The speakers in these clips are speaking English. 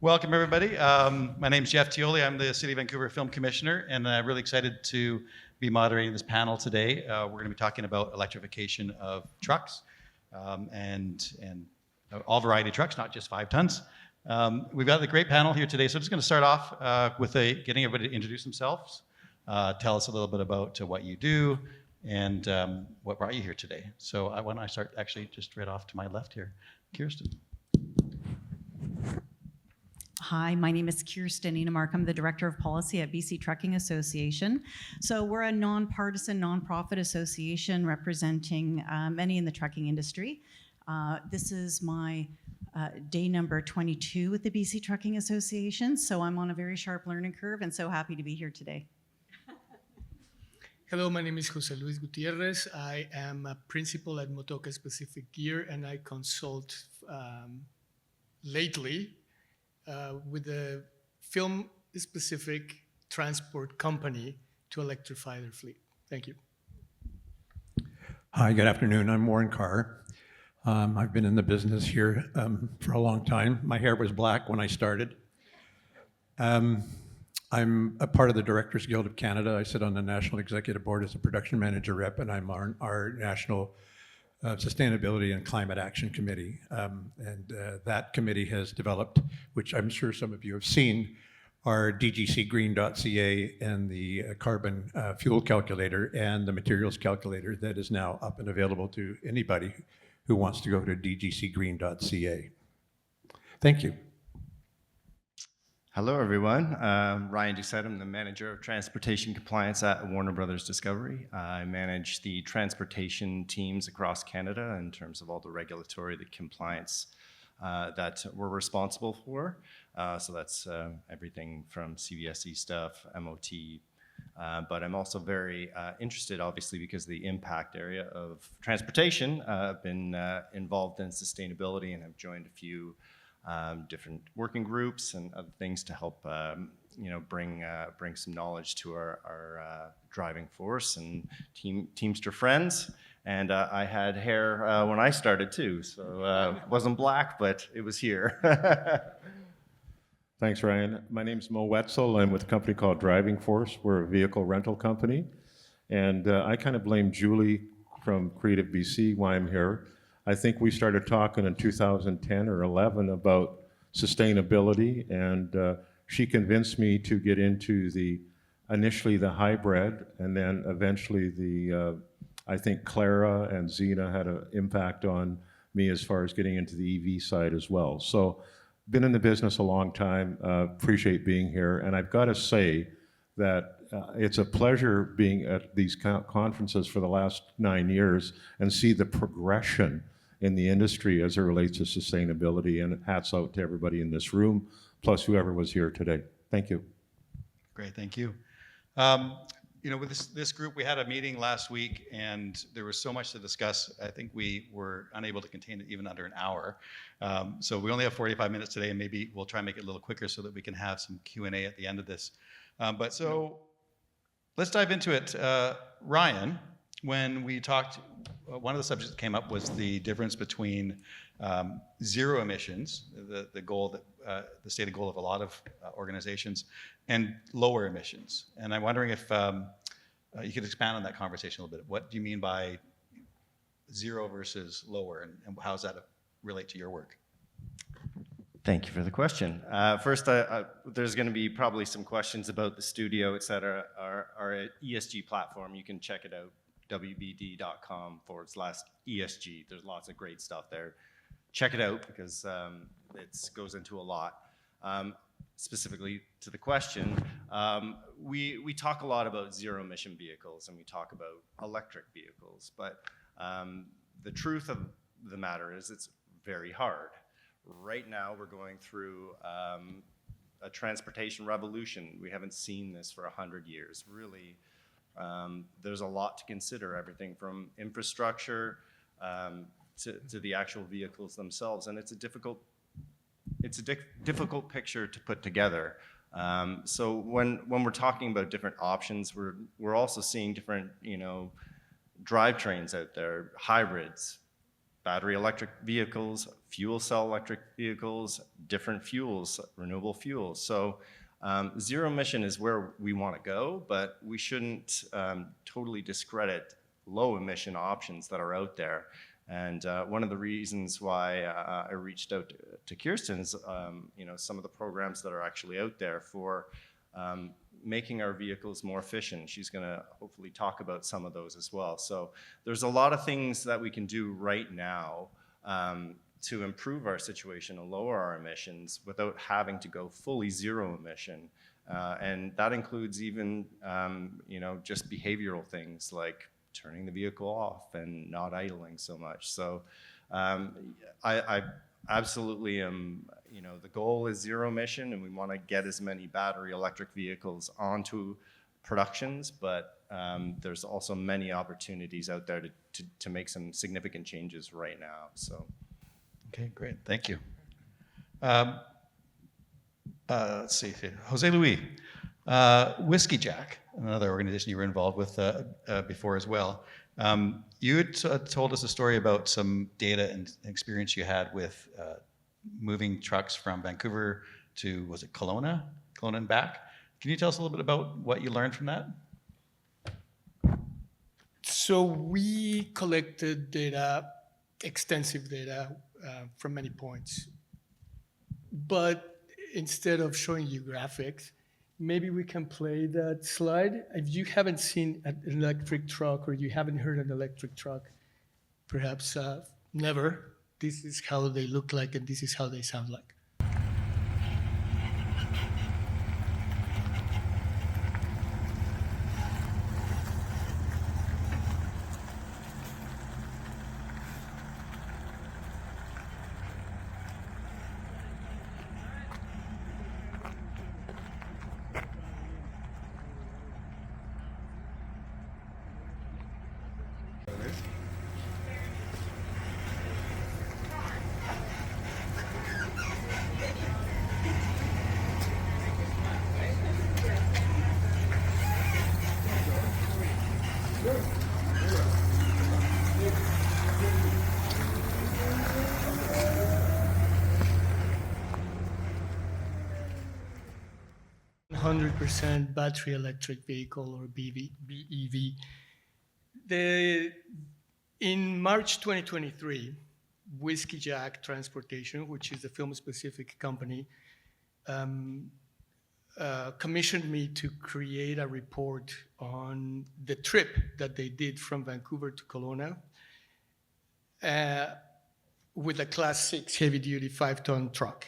Welcome, everybody. My name is Jeff Tioli. I'm the City of Vancouver Film Commissioner, and I'm really excited to be moderating this panel today. We're going to be talking about electrification of trucks and all variety of trucks, not just 5 tons. We've got a great panel here today, so I'm just going to start off with getting everybody to introduce themselves, tell us a little bit about what you do, and what brought you here today. So why don't I start actually just right off to my left here. Kirsten. Hi, my name is Kirsten Enemark. I'm the Director of Policy at BC Trucking Association. So we're a nonpartisan, nonprofit association representing many in the trucking industry. This is my day number 22 with the BC Trucking Association, so I'm on a very sharp learning curve and so happy to be here today. Hello, my name is Jose Luis Gutierrez. I am a principal at Motoca Specific Gear, and I consult lately with a film-specific transport company to electrify their fleet. Thank you. Hi, good afternoon. I'm Warren Carr. I've been in the business here for a long time. My hair was black when I started. I'm a part of the Directors Guild of Canada. I sit on the National Executive Board as a production manager rep, and I'm on our National Sustainability and Climate Action Committee. That committee has developed, which I'm sure some of you have seen, our dgcgreen.ca and the carbon fuel calculator and the materials calculator that is now up and available to anybody who wants to go to dgcgreen.ca. Thank you. Hello, everyone. Ryan Doucette. I'm the Manager of Transportation Compliance at Warner Brothers Discovery. I manage the transportation teams across Canada in terms of all the regulatory, the compliance that we're responsible for. So that's everything from CVSE stuff, MOT, but I'm also very interested, obviously, because of the impact area of transportation. I've been involved in sustainability and have joined a few different working groups and other things to help bring some knowledge to our driving force and Teamster friends. And I had hair when I started too, so it wasn't black, but it was here. Thanks, Ryan. My name's Mo Wetzel. I'm with a company called Driving Force. We're a vehicle rental company. And I kind of blame Julie from Creative BC why I'm here. I think we started talking in 2010 or 11 about sustainability, and she convinced me to get into initially the hybrid, and then eventually I think Clara and Zena had an impact on me as far as getting into the EV side as well. So been in the business a long time, appreciate being here, and I've got to say that it's a pleasure being at these conferences for the last 9 years and see the progression in the industry as it relates to sustainability, and hats out to everybody in this room, plus whoever was here today. Thank you. Great, thank you. With this group, we had a meeting last week, and there was so much to discuss. I think we were unable to contain it even under an hour. So we only have 45 minutes today, and maybe we'll try and make it a little quicker so that we can have some Q&A at the end of this. So let's dive into it. Ryan, when we talked, one of the subjects that came up was the difference between zero emissions, the goal that the stated goal of a lot of organizations, and lower emissions. And I'm wondering if you could expand on that conversation a little bit. What do you mean by zero versus lower, and how does that relate to your work? Thank you for the question. First, there's going to be probably some questions about the studio, et cetera, our ESG platform. You can check it out. wbd.com/ESG. There's lots of great stuff there. Check it out because it goes into a lot. Specifically to the question, we talk a lot about zero emission vehicles and we talk about electric vehicles, but the truth of the matter is it's very hard. Right now we're going through a transportation revolution. We haven't seen this for 100 years, really. There's a lot to consider, everything from infrastructure to the actual vehicles themselves, and it's a difficult picture to put together. So when we're talking about different options, we're also seeing different drivetrains out there, hybrids, battery electric vehicles, fuel cell electric vehicles, different fuels, renewable fuels. So zero emission is where we want to go, but we shouldn't totally discredit low emission options that are out there. And one of the reasons why I reached out to Kirsten is, some of the programs that are actually out there for making our vehicles more efficient. She's going to hopefully talk about some of those as well. So there's a lot of things that we can do right now to improve our situation and lower our emissions without having to go fully zero emission. And that includes even, just behavioral things like turning the vehicle off and not idling so much. So I absolutely am, the goal is zero emission, and we want to get as many battery electric vehicles onto productions, but there's also many opportunities out there to make some significant changes right now. So. Okay, great. Thank you. Let's see. Jose Luis, Whiskey Jack, another organization you were involved with before as well. You had told us a story about some data and experience you had with moving trucks from Vancouver to, was it Kelowna and back? Can you tell us a little bit about what you learned from that? So we collected data, extensive data from many points. But instead of showing you graphics, maybe we can play that slide. If you haven't seen an electric truck or you haven't heard an electric truck, perhaps never, this is how they look like and this is how they sound like. %, battery electric vehicle or BEV. In March 2023, Whiskey Jack Transportation, which is a film-specific company, commissioned me to create a report on the trip that they did from Vancouver to Kelowna with a Class 6 heavy-duty 5-ton truck.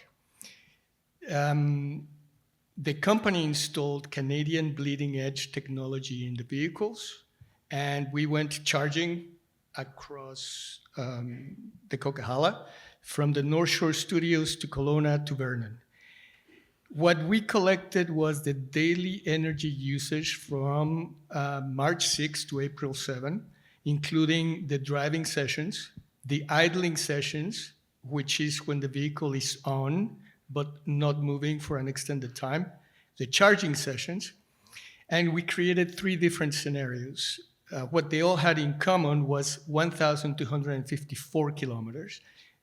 The company installed Canadian bleeding-edge technology in the vehicles, and we went charging across the Coquihalla from the North Shore Studios to Kelowna to Vernon. What we collected was the daily energy usage from March 6 to April 7, including the driving sessions, the idling sessions, which is when the vehicle is on, but not moving for an extended time, the charging sessions, and we created 3 different scenarios. What they all had in common was 1,254 kilometers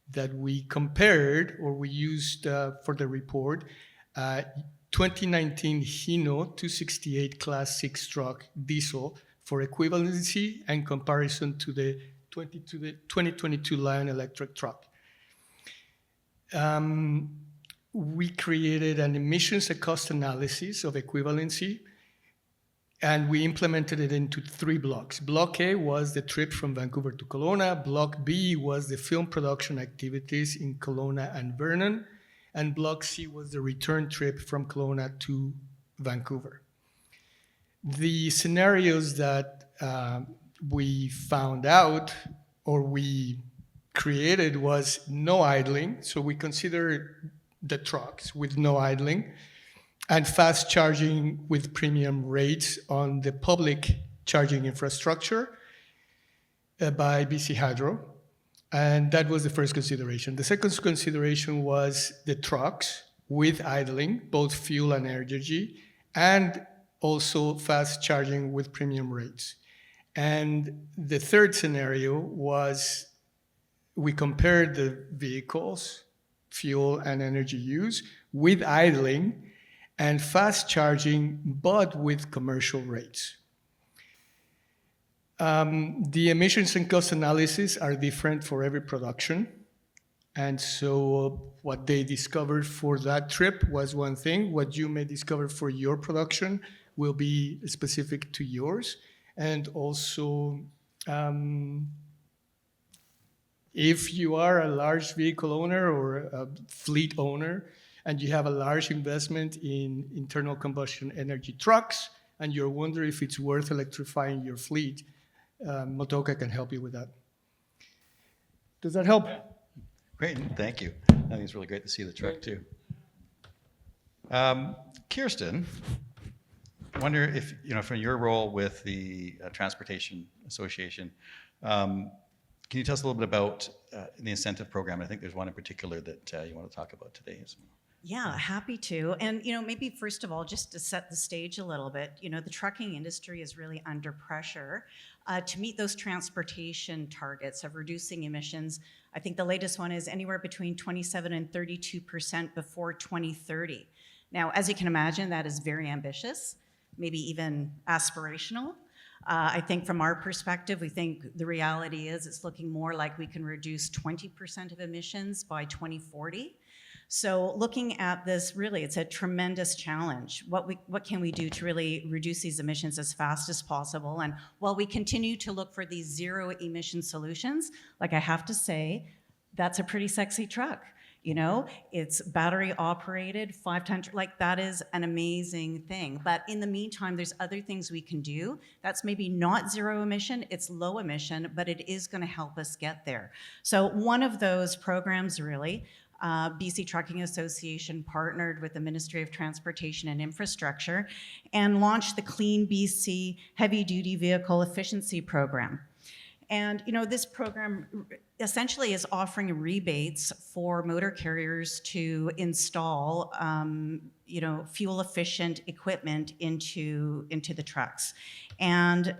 that we compared, or we used for the report, 2019 Hino 268 Class 6 truck diesel for equivalency and comparison to the 2022 Lion electric truck. We created an emissions and cost analysis of equivalency, and we implemented it into 3 blocks. Block A was the trip from Vancouver to Kelowna. Block B was the film production activities in Kelowna and Vernon. And Block C was the return trip from Kelowna to Vancouver. The scenarios that we found out, or we created, was no idling. So we considered the trucks with no idling, and fast charging with premium rates on the public charging infrastructure by BC Hydro. And that was the first consideration. The second consideration was the trucks with idling, both fuel and energy, and also fast charging with premium rates. And the third scenario was we compared the vehicles, fuel and energy use, with idling and fast charging, but with commercial rates. The emissions and cost analysis are different for every production. And so what they discovered for that trip was one thing. What you may discover for your production will be specific to yours. And also, if you are a large vehicle owner or a fleet owner, and you have a large investment in internal combustion energy trucks, and you're wondering if it's worth electrifying your fleet, Motoka can help you with that. Does that help? Great, thank you. I think it's really great to see the truck too. Kirsten, I wonder if, from your role with the Transportation Association, can you tell us a little bit about the incentive program? I think there's one in particular that you want to talk about today as well. Yeah, happy to. And, maybe first of all, just to set the stage a little bit, the trucking industry is really under pressure to meet those transportation targets of reducing emissions. I think the latest one is anywhere between 27 and 32% before 2030. Now, as you can imagine, that is very ambitious, maybe even aspirational. I think from our perspective, we think the reality is it's looking more like we can reduce 20% of emissions by 2040. So looking at this, really, it's a tremendous challenge. What can we do to really reduce these emissions as fast as possible? And while we continue to look for these zero emission solutions, like I have to say, that's a pretty sexy truck. It's battery operated, 5 tons, like that is an amazing thing. But in the meantime, there's other things we can do. That's maybe not zero emission, it's low emission, but it is gonna help us get there. So one of those programs really, BC Trucking Association partnered with the Ministry of Transportation and Infrastructure and launched the Clean BC Heavy Duty Vehicle Efficiency Program. And this program essentially is offering rebates for motor carriers to install fuel efficient equipment into the trucks. And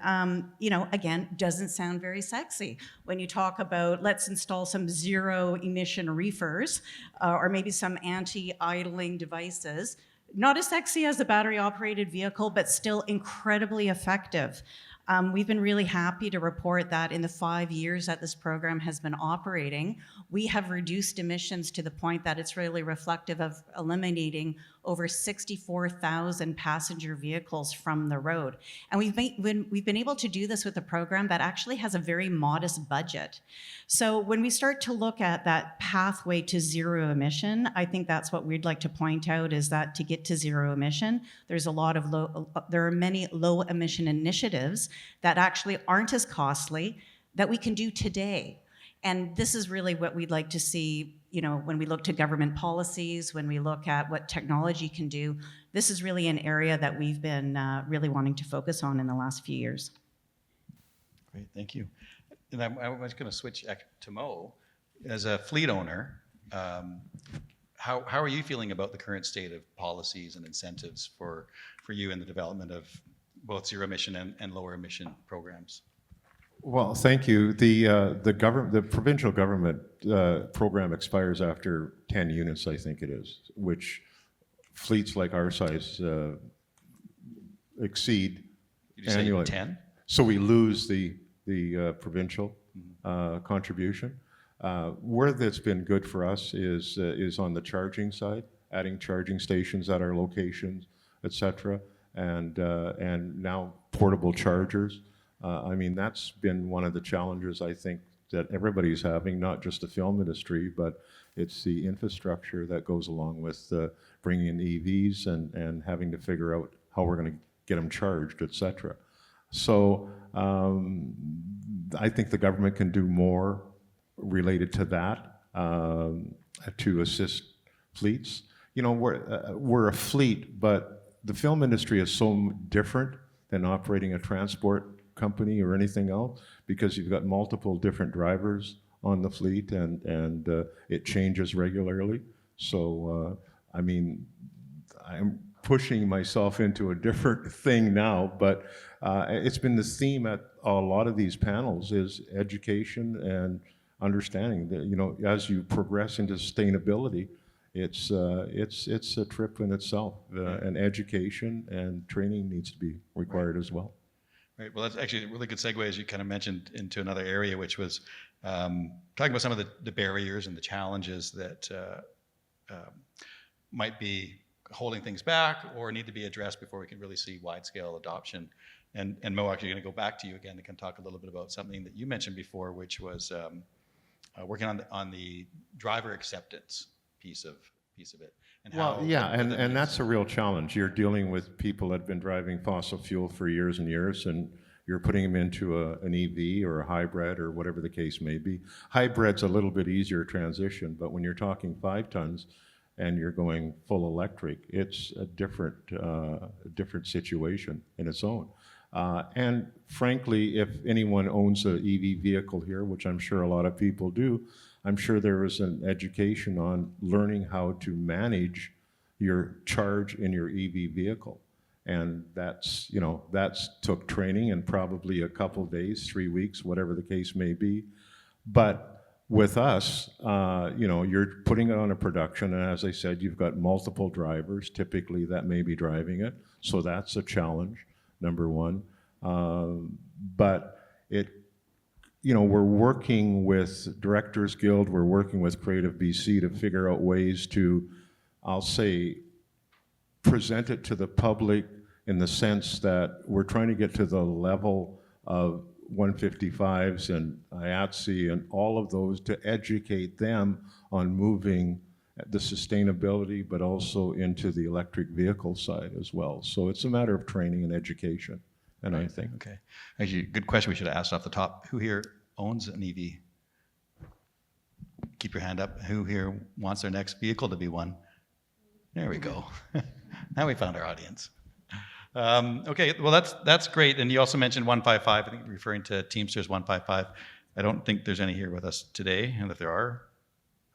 again, doesn't sound very sexy when you talk about let's install some zero emission reefers or maybe some anti-idling devices. Not as sexy as a battery operated vehicle, but still incredibly effective. We've been really happy to report that in the 5 years that this program has been operating, we have reduced emissions to the point that it's really reflective of eliminating over 64,000 passenger vehicles from the road. And we've been able to do this with a program that actually has a very modest budget. So when we start to look at that pathway to zero emission, I think that's what we'd like to point out is that to get to zero emission, there are many low emission initiatives that actually aren't as costly that we can do today. And this is really what we'd like to see, when we look to government policies, when we look at what technology can do. This is really an area that we've been really wanting to focus on in the last few years. Great, thank you. And I was going to switch to Mo. As a fleet owner, how are you feeling about the current state of policies and incentives for you in the development of both zero emission and lower emission programs? Well, thank you. The provincial government program expires after 10 units, I think it is, which fleets like our size exceed Did you annually. say 10? So we lose the provincial contribution. Where that's been good for us is on the charging side, adding charging stations at our locations, et cetera, and now portable chargers. That's been one of the challenges I think that everybody's having, not just the film industry, but it's the infrastructure that goes along with bringing in EVs and having to figure out how we're going to get them charged, et cetera. So I think the government can do more related to that to assist fleets. We're a fleet, but the film industry is so different than operating a transport company or anything else because you've got multiple different drivers on the fleet and it changes regularly. So, I'm pushing myself into a different thing now, but it's been the theme at a lot of these panels is education and understanding that, you know, as you progress into sustainability, it's a trip in itself, and education and training needs to be required as well. Right. Well, that's actually a really good segue, as you kind of mentioned, into another area, which was talking about some of the barriers and the challenges that might be holding things back or need to be addressed before we can really see wide-scale adoption. And Mo, actually going to go back to you again to kind of talk a little bit about something that you mentioned before, which was working on the driver acceptance piece of it. And Well, how, yeah, whether and it's- that's a real challenge. You're dealing with people that have been driving fossil fuel for years and years, and you're putting them into an EV or a hybrid or whatever the case may be. Hybrid's a little bit easier transition, but when you're talking 5 tons and you're going full electric, it's a different situation in its own. And frankly, if anyone owns an EV vehicle here, which I'm sure a lot of people do, I'm sure there is an education on learning how to manage your charge in your EV vehicle. And that's, you know, took training and probably a couple days, 3 weeks, whatever the case may be. But with us, you know, you're putting it on a production, and as I said, you've got multiple drivers, typically that may be driving it. So that's a challenge, number one. But you know, we're working with Directors Guild, we're working with Creative BC to figure out ways to, I'll say, present it to the public in the sense that we're trying to get to the level of 155s and IATSE and all of those to educate them on moving the sustainability, but also into the electric vehicle side as well. So it's a matter of training and education. And I think. Okay. Actually, good question we should have asked off the top. Who here owns an EV? Keep your hand up. Who here wants their next vehicle to be one? There we go. Now we found our audience. Okay, well that's great. And you also mentioned 155. I think referring to Teamsters 155. I don't think there's any here with us today, and if there are,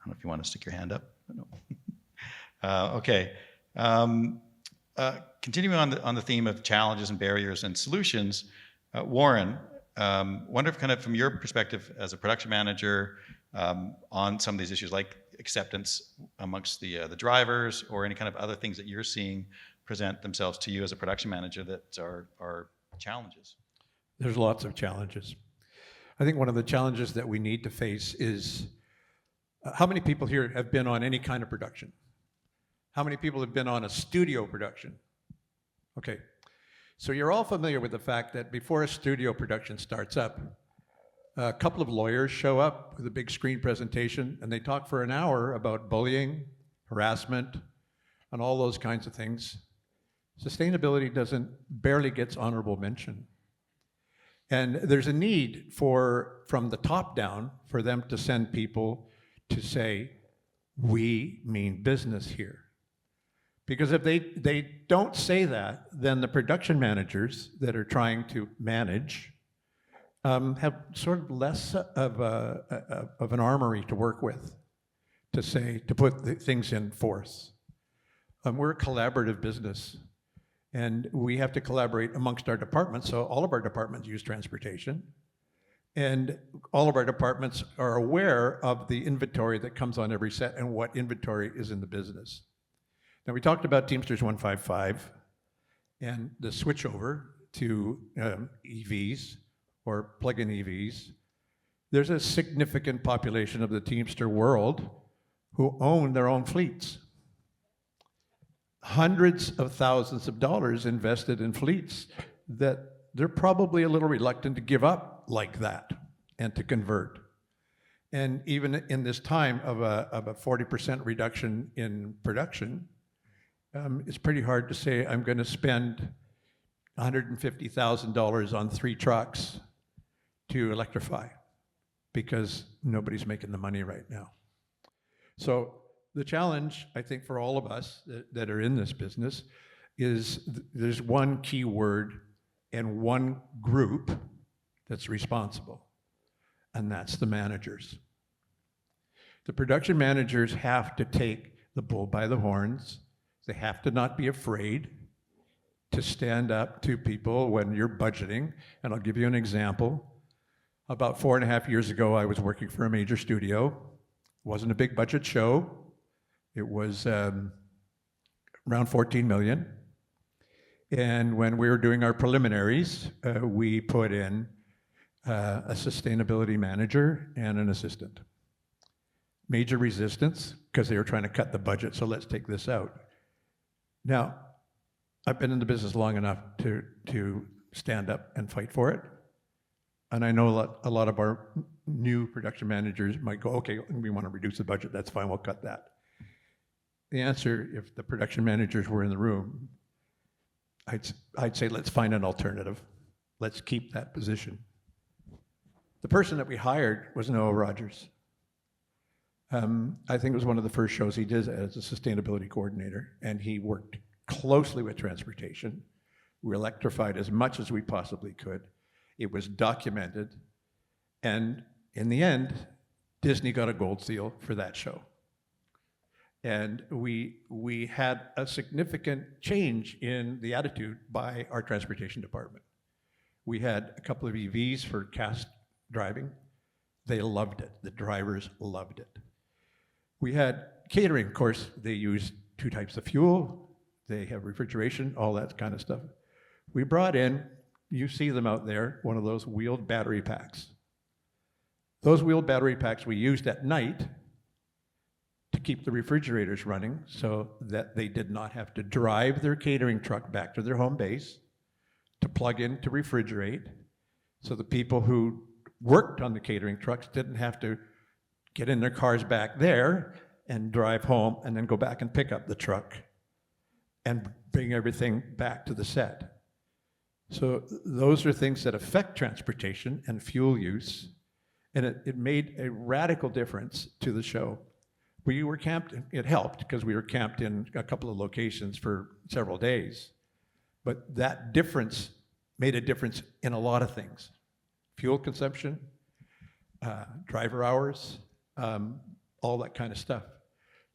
I don't know if you want to stick your hand up. No. Okay. Continuing on the theme of challenges and barriers and solutions, Warren, wonder if kind of from your perspective as a production manager on some of these issues like acceptance amongst the drivers or any kind of other things that you're seeing present themselves to you as a production manager that are challenges. There's lots of challenges. I think one of the challenges that we need to face is how many people here have been on any kind of production? How many people have been on a studio production? Okay, so you're all familiar with the fact that before a studio production starts up, a couple of lawyers show up with a big screen presentation and they talk for an hour about bullying, harassment, and all those kinds of things. Sustainability barely gets honorable mention. And there's a need from the top down, for them to send people to say, we mean business here. Because if they don't say that, then the production managers that are trying to manage have sort of less of an armory to work with, to put things in force. We're a collaborative business, and we have to collaborate amongst our departments. So all of our departments use transportation, and all of our departments are aware of the inventory that comes on every set and what inventory is in the business. Now, we talked about Teamsters 155 and the switchover to EVs or plug-in EVs. There's a significant population of the Teamster world who own their own fleets. Hundreds of thousands of dollars invested in fleets that they're probably a little reluctant to give up like that and to convert. And even in this time of a 40% reduction in production, it's pretty hard to say I'm going to spend $150,000 on 3 trucks to electrify, because nobody's making the money right now. So the challenge, I think, for all of us that are in this business is there's one key word and one group that's responsible, and that's the managers. The production managers have to take the bull by the horns. They have to not be afraid to stand up to people when you're budgeting. And I'll give you an example. About 4.5 years ago, I was working for a major studio. Wasn't a big budget show. It was around 14 million. And when we were doing our preliminaries, we put in a sustainability manager and an assistant. Major resistance because they were trying to cut the budget, so let's take this out. Now, I've been in the business long enough to stand up and fight for it. And I know a lot of our new production managers might go, okay, we want to reduce the budget, that's fine, we'll cut that. The answer, if the production managers were in the room, I'd say let's find an alternative. Let's keep that position. The person that we hired was Noah Rogers. I think it was one of the first shows he did as a sustainability coordinator, and he worked closely with transportation. We electrified as much as we possibly could. It was documented, and in the end, Disney got a gold seal for that show. And we had a significant change in the attitude by our transportation department. We had a couple of EVs for cast driving. They loved it. The drivers loved it. We had catering, of course, they use 2 types of fuel. They have refrigeration, all that kind of stuff. We brought in, you see them out there, one of those wheeled battery packs. Those wheeled battery packs we used at night to keep the refrigerators running so that they did not have to drive their catering truck back to their home base to plug in to refrigerate. So the people who worked on the catering trucks didn't have to get in their cars back there and drive home and then go back and pick up the truck and bring everything back to the set. So those are things that affect transportation and fuel use, and it made a radical difference to the show. We were camped, it helped because we were camped in a couple of locations for several days, but that difference made a difference in a lot of things. Fuel consumption, driver hours, all that kind of stuff.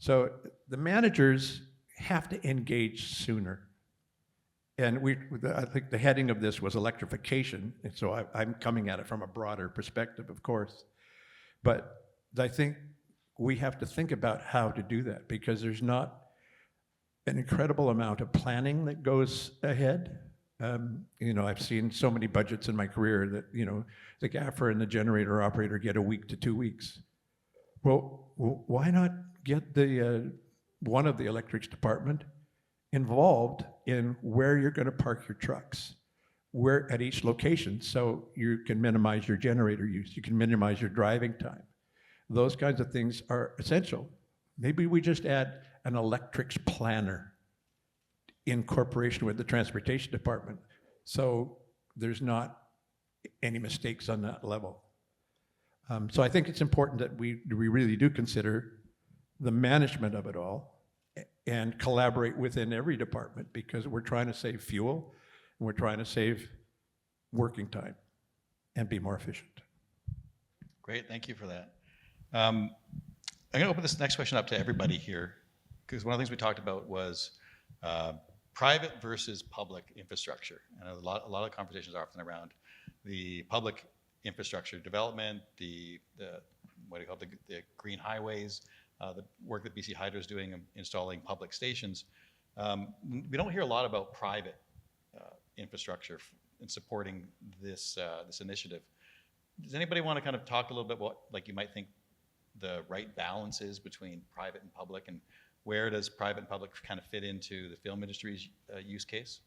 So the managers have to engage sooner. And I think the heading of this was electrification, and so I'm coming at it from a broader perspective, of course. But I think we have to think about how to do that, because there's not an incredible amount of planning that goes ahead. I've seen so many budgets in my career that, the gaffer and the generator operator get a week to 2 weeks. Well, why not get the one of the electrics department involved in where you're going to park your trucks, where at each location, so you can minimize your generator use, you can minimize your driving time. Those kinds of things are essential. Maybe we just add an electrics planner in cooperation with the transportation department, so there's not any mistakes on that level. So I think it's important that we really do consider the management of it all and collaborate within every department, because we're trying to save fuel and we're trying to save working time and be more efficient. Great, thank you for that. I'm going to open this next question up to everybody here, because one of the things we talked about was private versus public infrastructure. And a lot of conversations are often around the public infrastructure development, the what do you call it, the green highways, the work that BC Hydro is doing installing public stations. We don't hear a lot about private infrastructure in supporting this initiative. Does anybody want to kind of talk a little bit about, like, you might think the right balance is between private and public, and where does private and public kind of fit into the film industry's use case?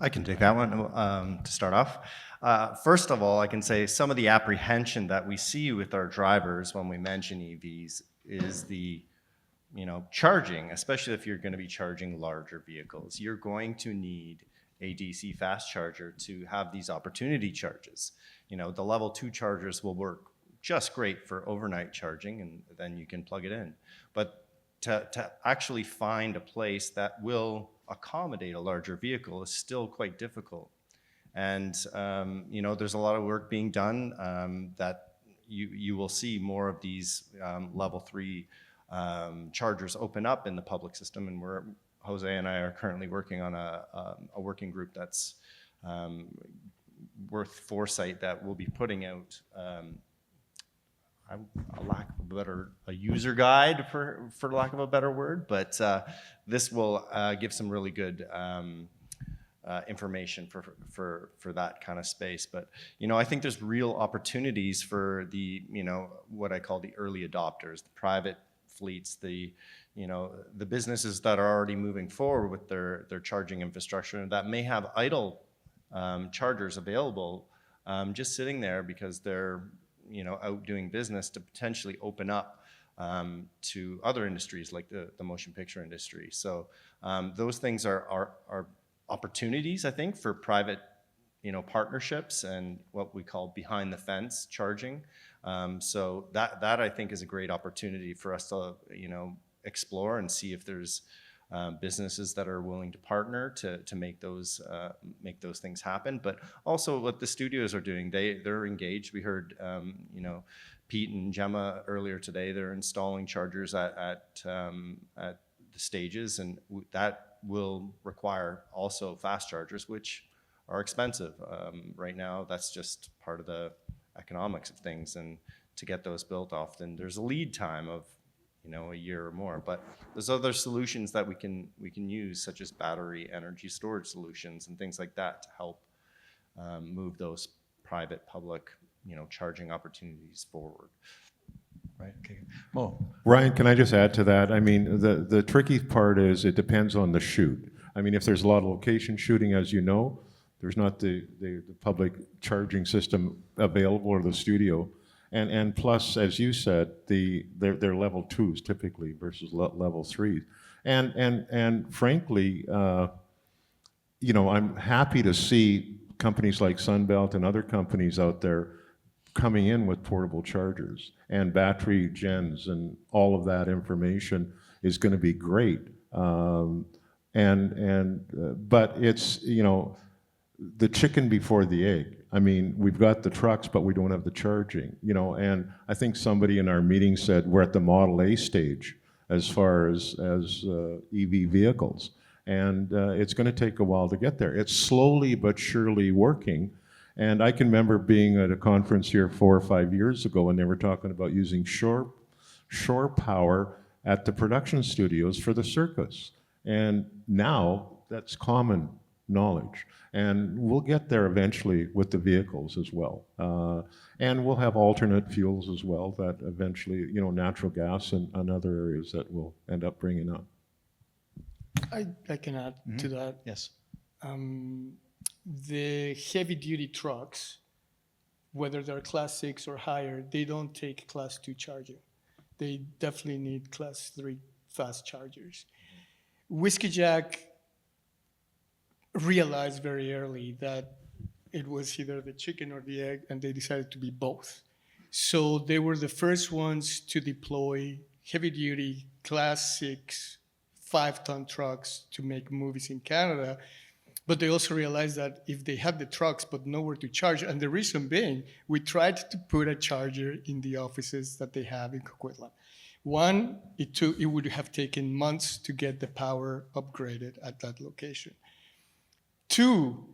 I can take that one to start off. First of all, I can say some of the apprehension that we see with our drivers when we mention EVs is the charging, especially if you're going to be charging larger vehicles. You're going to need a DC fast charger to have these opportunity charges. The level 2 chargers will work just great for overnight charging, and then you can plug it in. But to actually find a place that will accommodate a larger vehicle is still quite difficult. And there's a lot of work being done that you will see more of these level 3 chargers open up in the public system, and Jose and I are currently working on a working group that's worth foresight that we'll be putting out a user guide for lack of a better word, but this will give some really good information for that kind of space. But I think there's real opportunities for the what I call the early adopters, the private fleets, the businesses that are already moving forward with their charging infrastructure that may have idle chargers available, just sitting there because they're out doing business, to potentially open up to other industries like the motion picture industry. So those things are opportunities, I think, for private partnerships and what we call behind the fence charging. So that I think is a great opportunity for us to explore and see if there's businesses that are willing to partner to make those things happen. But also what the studios are doing, they're engaged. We heard Pete and Gemma earlier today. They're installing chargers at the stages, and that will require also fast chargers, which are expensive right now. That's just part of the economics of things, and to get those built, often there's a lead time of a year or more. But there's other solutions that we can use, such as battery energy storage solutions and things like that, to help move those private public charging opportunities forward. Right. Okay. Mo. Ryan, can I just add to that? I mean, the tricky part is it depends on the shoot. I mean, if there's a lot of location shooting, as you know, there's not the public charging system available, or the studio. And plus, as you said, they're level 2s typically versus level 3s. And frankly, I'm happy to see companies like Sunbelt and other companies out there coming in with portable chargers and battery gens, and all of that information is going to be great. But it's the chicken before the egg. I mean, we've got the trucks, but we don't have the charging, and I think somebody in our meeting said we're at the Model A stage as far as EV vehicles, and it's going to take a while to get there. It's slowly but surely working, and I can remember being at a conference here 4 or 5 years ago, and they were talking about using shore power at the production studios for the circus, and now that's common knowledge. And we'll get there eventually with the vehicles as well. And we'll have alternate fuels as well that eventually, natural gas and other areas that we'll end up bringing up. I can add to that. Yes. The heavy-duty trucks, whether they're Class 6 or higher, they don't take Class 2 charging. They definitely need Class 3 fast chargers. Whiskey Jack realized very early that it was either the chicken or the egg, and they decided to be both. So they were the first ones to deploy heavy-duty Class 6 5-ton trucks to make movies in Canada. But they also realized that if they had the trucks but nowhere to charge, and the reason being, we tried to put a charger in the offices that they have in Coquitlam. One, it would have taken months to get the power upgraded at that location. Two,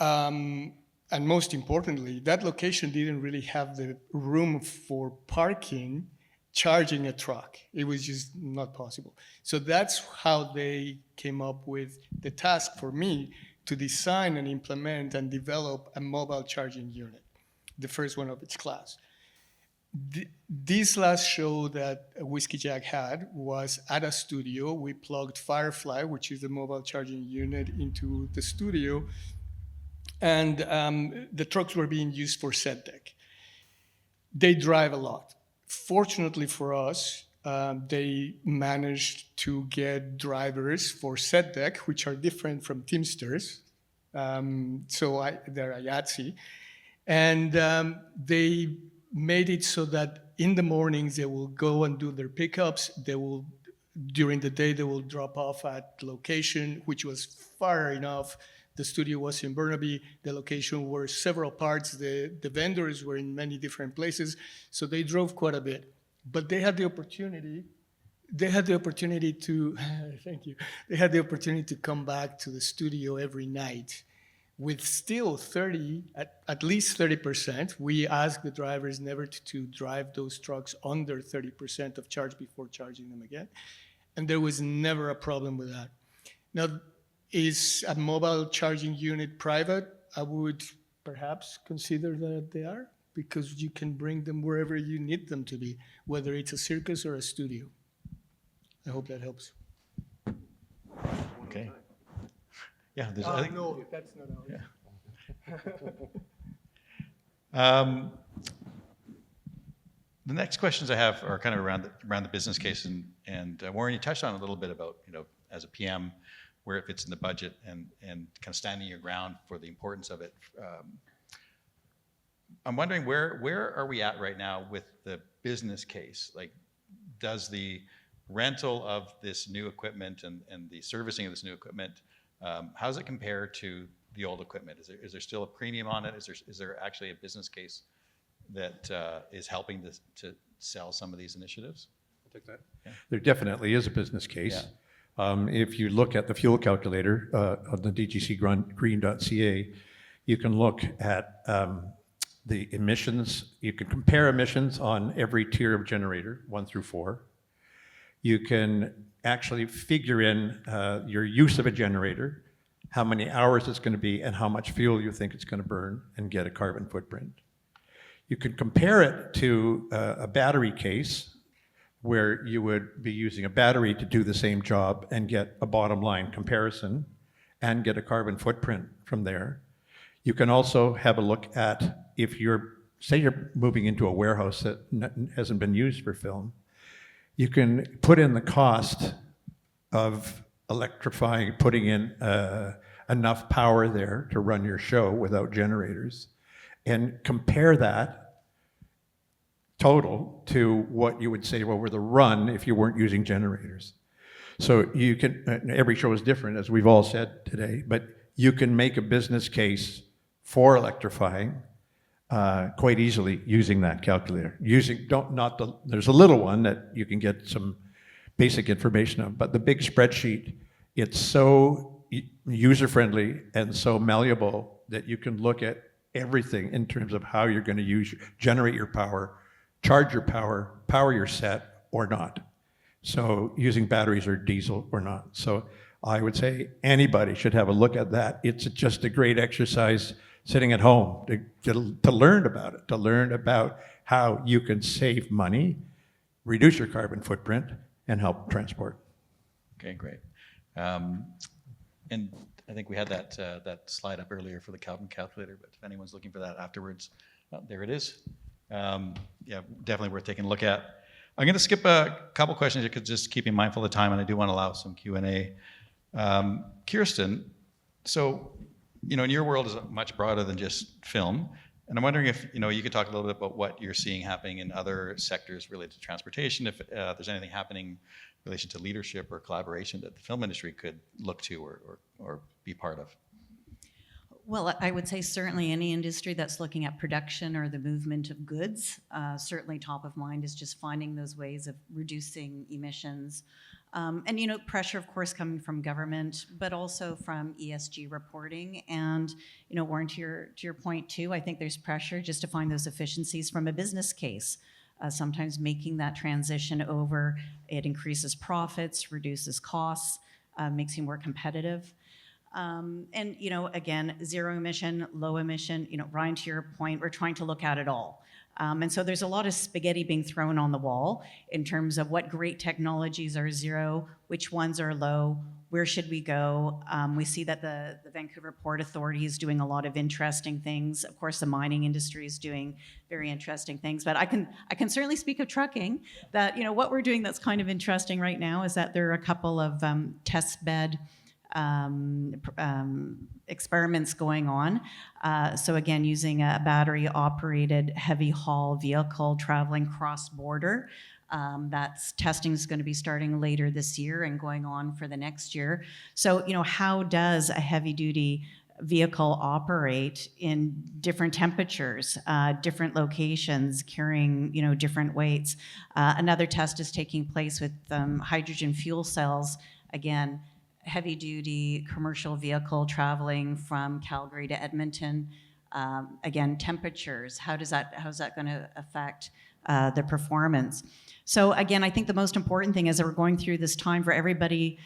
and most importantly, that location didn't really have the room for parking, charging a truck. It was just not possible. So that's how they came up with the task for me to design and implement and develop a mobile charging unit, the first one of its class. This last show that Whiskey Jack had was at a studio. We plugged Firefly, which is the mobile charging unit, into the studio, and the trucks were being used for set deck. They drive a lot. Fortunately for us, they managed to get drivers for set deck, which are different from Teamsters. They're IATSE. And they made it so that in the mornings they will go and do their pickups. During the day, they will drop off at location, which was far enough. The studio was in Burnaby. The location were several parts. The vendors were in many different places. So they drove quite a bit. But they had the opportunity to, thank you. They had the opportunity to come back to the studio every night with still at least 30%. We ask the drivers never to drive those trucks under 30% of charge before charging them again. And there was never a problem with that. Now, is a mobile charging unit private? I would perhaps consider that they are, because you can bring them wherever you need them to be, whether it's a circus or a studio. I hope that helps. Okay. Yeah, there's, I think, No, that's not ours. the next questions I have are kind of around the business case, and Warren, you touched on a little bit about, as a PM, where it fits in the budget and kind of standing your ground for the importance of it. I'm wondering where are we at right now with the business case? Like, does the rental of this new equipment and the servicing of this new equipment, how does it compare to the old equipment? Is there still a premium on it? Is there actually a business case that is helping to sell some of these initiatives? I'll take that. Yeah. There definitely is a business case. Yeah. If you look at the fuel calculator on the dgcgreen.ca, you can look at the emissions. You can compare emissions on every tier of generator, 1 through 4. You can actually figure in your use of a generator, how many hours it's going to be, and how much fuel you think it's going to burn, and get a carbon footprint. You can compare it to a battery case, where you would be using a battery to do the same job and get a bottom line comparison and get a carbon footprint from there. You can also have a look at, if say you're moving into a warehouse that hasn't been used for film, you can put in the cost of electrifying, putting in enough power there to run your show without generators, and compare that total to what you would say were the run if you weren't using generators. So you can, every show is different, as we've all said today, but you can make a business case for electrifying quite easily using that calculator. There's a little one that you can get some basic information of, but the big spreadsheet, it's so user-friendly and so malleable that you can look at everything in terms of how you're going to generate your power, charge your power your set or not. So using batteries or diesel or not. So I would say anybody should have a look at that. It's just a great exercise sitting at home to learn about it, to learn about how you can save money, reduce your carbon footprint, and help transport. Okay, great. And I think we had that slide up earlier for the carbon calculator, but if anyone's looking for that afterwards, there it is. Yeah, definitely worth taking a look at. I'm going to skip a couple questions because just keeping mindful of the time, and I do want to allow some Q&A. Kirsten, so in your world is much broader than just film, and I'm wondering if you could talk a little bit about what you're seeing happening in other sectors related to transportation. If there's anything happening in relation to leadership or collaboration that the film industry could look to or be part of. Well, I would say certainly any industry that's looking at production or the movement of goods, certainly top of mind is just finding those ways of reducing emissions. And pressure, of course, coming from government, but also from ESG reporting. And Warren, to your point too, I think there's pressure just to find those efficiencies from a business case. Sometimes making that transition over, it increases profits, reduces costs, makes you more competitive. And again, zero emission, low emission, Ryan, to your point, we're trying to look at it all. And so there's a lot of spaghetti being thrown on the wall in terms of what great technologies are zero, which ones are low, where should we go? We see that the Vancouver Port Authority is doing a lot of interesting things. Of course, the mining industry is doing very interesting things. But I can certainly speak of trucking, that what we're doing that's kind of interesting right now is that there are a couple of test bed experiments going on. So again, using a battery-operated heavy haul vehicle traveling cross-border. That's testing is going to be starting later this year and going on for the next year. So how does a heavy-duty vehicle operate in different temperatures, different locations, carrying different weights? Another test is taking place with hydrogen fuel cells. Again, heavy-duty commercial vehicle traveling from Calgary to Edmonton. Again, temperatures, how's that going to affect the performance? So again, I think the most important thing is that we're going through this time for everybody,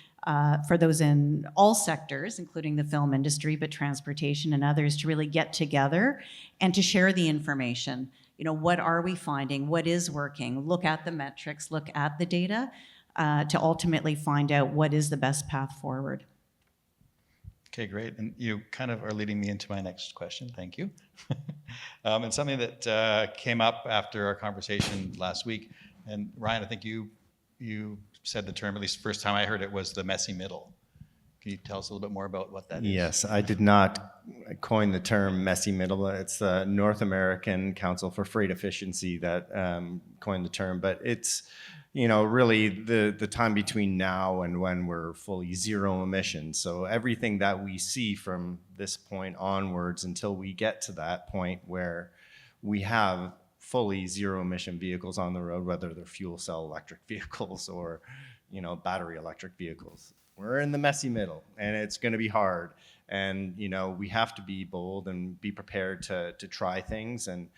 for those in all sectors, including the film industry, but transportation and others, to really get together and to share the information. You know, what are we finding? What is working? Look at the metrics, look at the data, to ultimately find out what is the best path forward. Okay, great. And you kind of are leading me into my next question. Thank you. And something that came up after our conversation last week, and Ryan, I think you said the term, at least the first time I heard it, was the messy middle. Can you tell us a little bit more about what that is? Yes, I did not coin the term messy middle. It's the North American Council for Freight Efficiency that coined the term, but it's, you know, really the time between now and when we're fully zero emissions. So everything that we see from this point onwards until we get to that point where we have fully zero emission vehicles on the road, whether they're fuel cell electric vehicles or, you know, battery electric vehicles. We're in the messy middle, and it's going to be hard. And, you know, we have to be bold and be prepared to try things. And,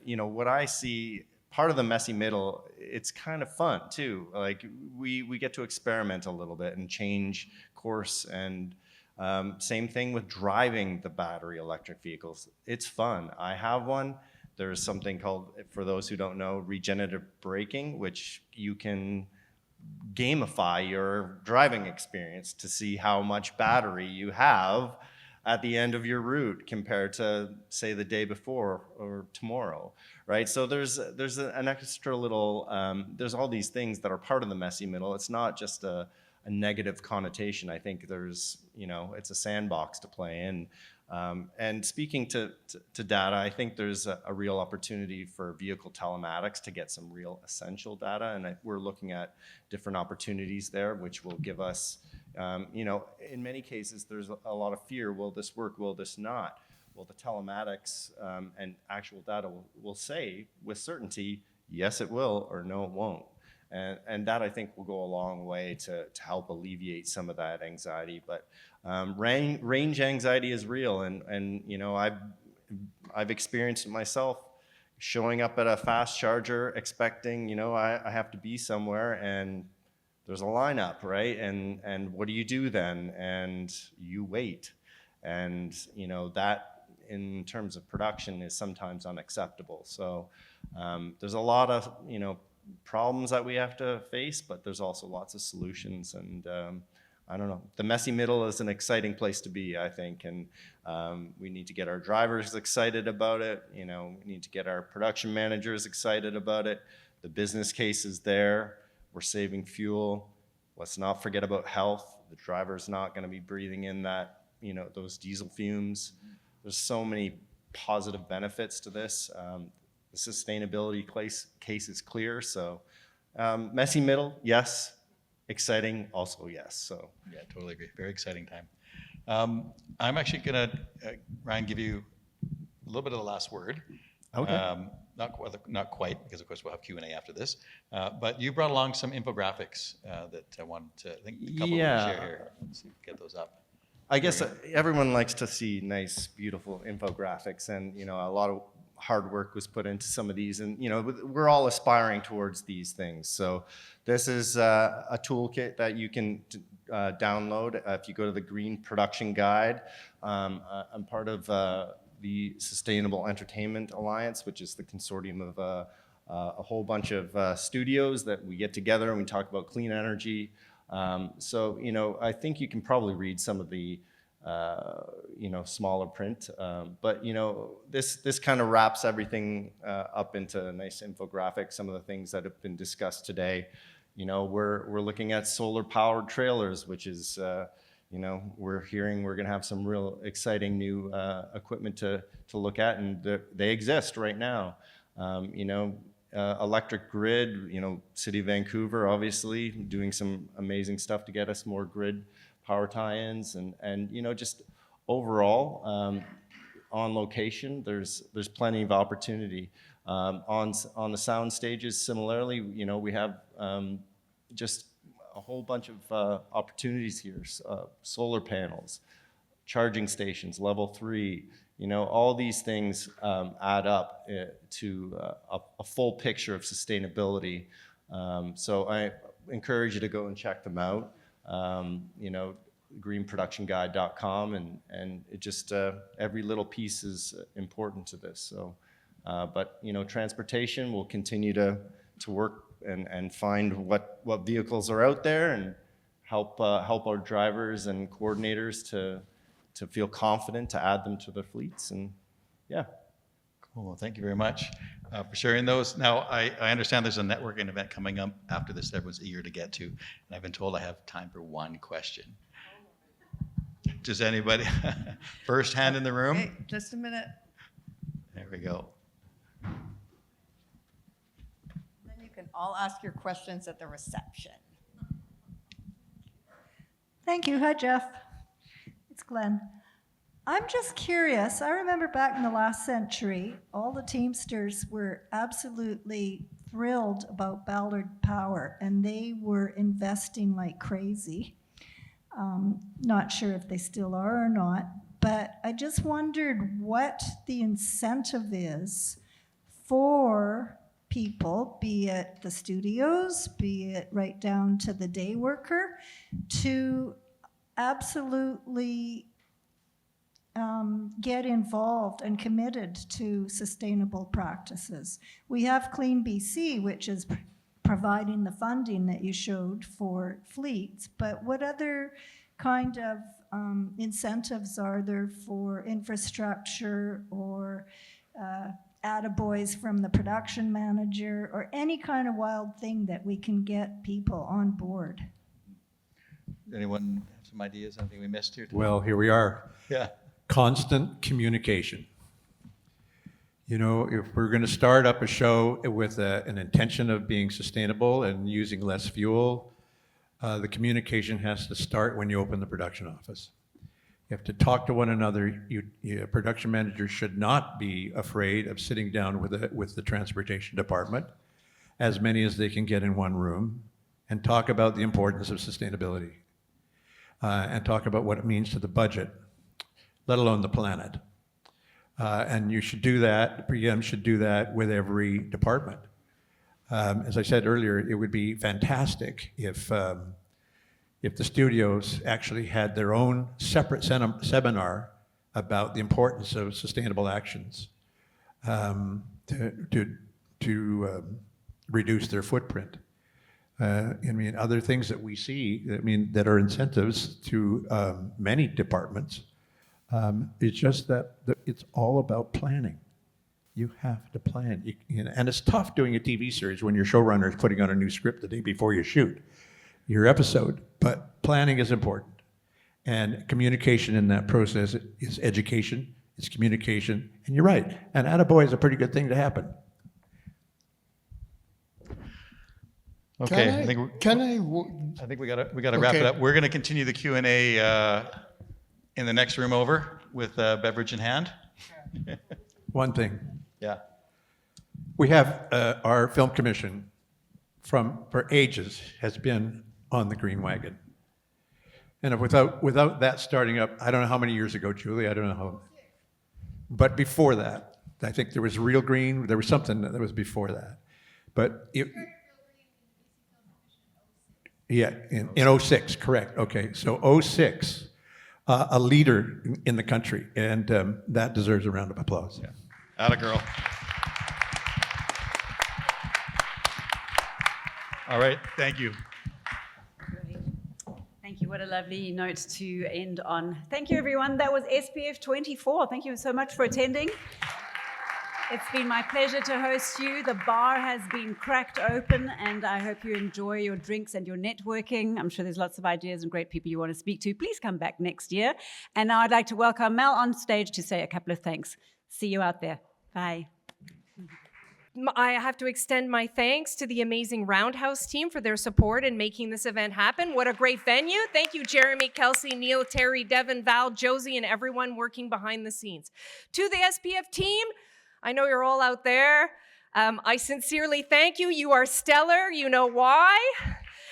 you know, what I see, part of the messy middle, it's kind of fun too. Like we get to experiment a little bit and change course. And same thing with driving the battery electric vehicles. It's fun. I have one. There's something called, for those who don't know, regenerative braking, which you can gamify your driving experience to see how much battery you have at the end of your route compared to, say, the day before or tomorrow, right? So there's an extra little, there's all these things that are part of the messy middle. It's not just a negative connotation. I think there's, you know, it's a sandbox to play in. And speaking to data, I think there's a real opportunity for vehicle telematics to get some real essential data, and we're looking at different opportunities there, which will give us, you know, in many cases, there's a lot of fear. Will this work? Will this not? Well, the telematics and actual data will say with certainty, yes, it will, or no, it won't. And that, I think, will go a long way to help alleviate some of that anxiety. But range anxiety is real, and you know, I've experienced it myself, showing up at a fast charger expecting, you know, I have to be somewhere, and there's a lineup, right? And what do you do then? And you wait. And you know, that in terms of production is sometimes unacceptable. So there's a lot of, you know, problems that we have to face, but there's also lots of solutions. And I don't know, the messy middle is an exciting place to be, I think, and we need to get our drivers excited about it. You know, we need to get our production managers excited about it. The business case is there. We're saving fuel. Let's not forget about health. The driver's not going to be breathing in that, you know, those diesel fumes. There's so many positive benefits to this. The sustainability case is clear. So messy middle, yes. Exciting, also yes. So yeah, totally agree. Very exciting time. I'm actually going to, Ryan, give you a little bit of the last word. okay. Not quite, because of course we'll have Q&A after this. But you brought along some infographics that I wanted to, I think, a couple Yeah. of share here. Let's see if we can get those up. I guess everyone likes to see nice, beautiful infographics, and you know, a lot of hard work was put into some of these, and you know, we're all aspiring towards these things. So this is a toolkit that you can download if you go to the Green Production Guide. I'm part of the Sustainable Entertainment Alliance, which is the consortium of a whole bunch of studios that we get together and we talk about clean energy. So, you know, I think you can probably read some of the, you know, smaller print, but, you know, this kind of wraps everything up into a nice infographic, some of the things that have been discussed today. You know, we're looking at solar-powered trailers, which is, you know, we're hearing we're going to have some real exciting new equipment to look at, and they exist right now. You know, electric grid, you know, City of Vancouver, obviously, doing some amazing stuff to get us more grid power tie-ins, and you know, just overall, on location, there's plenty of opportunity. On the sound stages, similarly, you know, we have just a whole bunch of opportunities here, solar panels, charging stations, level 3, all these things add up to a full picture of sustainability. So I encourage you to go and check them out. greenproductionguide.com, and it just every little piece is important to this. So, but transportation will continue to work and find what vehicles are out there and help our drivers and coordinators to feel confident to add them to their fleets. And yeah. Cool. Well, thank you very much for sharing those. Now, I understand there's a networking event coming up after this everyone's eager to get to, and I've been told I have time for one question. Does anybody, first hand in the room? Hey, just a minute. There we go. Then you can all ask your questions at the reception. Thank you. Hi, Jeff. It's Glenn. I'm just curious. I remember back in the last century, all the Teamsters were absolutely thrilled about Ballard Power, and they were investing like crazy. Not sure if they still are or not, but I just wondered what the incentive is for people, be it the studios, be it right down to the day worker, to absolutely get involved and committed to sustainable practices. We have Clean BC, which is providing the funding that you showed for fleets, but what other kind of incentives are there for infrastructure or attaboys from the production manager or any kind of wild thing that we can get people on board? Anyone have some ideas? Anything we missed here? Well, here we are. Yeah. Constant communication. If we're going to start up a show with an intention of being sustainable and using less fuel, the communication has to start when you open the production office. You have to talk to one another. Production managers should not be afraid of sitting down with the transportation department, as many as they can get in one room, and talk about the importance of sustainability, and talk about what it means to the budget, let alone the planet. And you should do that, PM should do that with every department. As I said earlier, it would be fantastic if the studios actually had their own separate seminar about the importance of sustainable actions to reduce their footprint. Other things that we see, that are incentives to many departments. It's just that it's all about planning. You have to plan. And it's tough doing a TV series when your showrunner is putting on a new script the day before you shoot your episode. But planning is important. And communication in that process is education, it's communication. And you're right, an attaboy is a pretty good thing to happen. Okay. I I think we gotta wrap it up. We're gonna continue the Q&A in the next room over with beverage in hand. One thing. Yeah. We have our film commission for ages has been on the green wagon. And without that starting up, I don't know how many years ago, Julie, I don't know how. But before that, I think there was Real Green, there was something that was before that. But in 06, correct, okay. So 06, a leader in the country, and that deserves a round of applause. Yeah. Atta girl. All right, thank you. Thank you. What a lovely note to end on. Thank you, everyone. That was SPF24. Thank you so much for attending. It's been my pleasure to host you. The bar has been cracked open, and I hope you enjoy your drinks and your networking. I'm sure there's lots of ideas and great people you want to speak to. Please come back next year. And now I'd like to welcome Mel on stage to say a couple of thanks. See you out there. Bye. I have to extend my thanks to the amazing Roundhouse team for their support in making this event happen. What a great venue. Thank you, Jeremy, Kelsey, Neil, Terry, Devin, Val, Josie, and everyone working behind the scenes. To the SPF team, I know you're all out there. I sincerely thank you. You are stellar. You know why.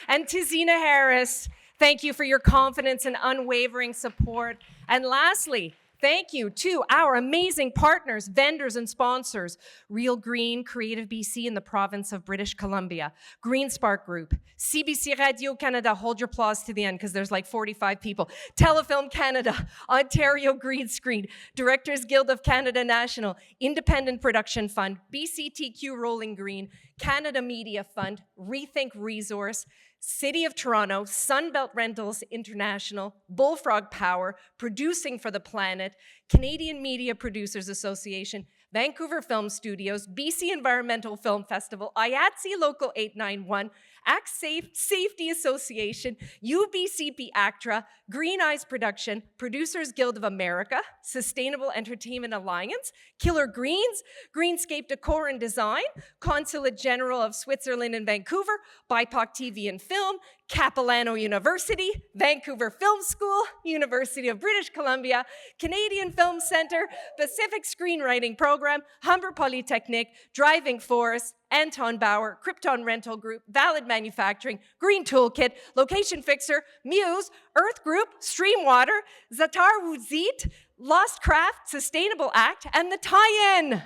And Tizina Harris, thank you for your confidence and unwavering support. And lastly, thank you to our amazing partners, vendors, and sponsors, Real Green, Creative BC in the province of British Columbia, Green Spark Group, CBC Radio Canada, hold your applause to the end because there's like 45 people, Telefilm Canada, Ontario Green Screen, Directors Guild of Canada National, Independent Production Fund, BCTQ Rolling Green, Canada Media Fund, Rethink Resource, City of Toronto, Sunbelt Rentals International, Bullfrog Power, Producing for the Planet, Canadian Media Producers Association, Vancouver Film Studios, BC Environmental Film Festival, IATSE Local 891, Act Safety Association, UBCP ACTRA, Green Eyes Production, Producers Guild of America, Sustainable Entertainment Alliance, Killer Greens, Greenscape Decor and Design, Consulate General of Switzerland in Vancouver, BIPOC TV and Film, Capilano University, Vancouver Film School, University of British Columbia, Canadian Film Centre, Pacific Screenwriting Program, Humber Polytechnic, Driving Force, Anton Bauer, Krypton Rental Group, Valid Manufacturing, Green Toolkit, Location Fixer, Muse, Earth Group, Streamwater, Zatar Wuzit, Lost Craft, Sustainable Act, and the Tie-In.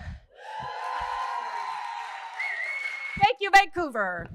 Thank you, Vancouver.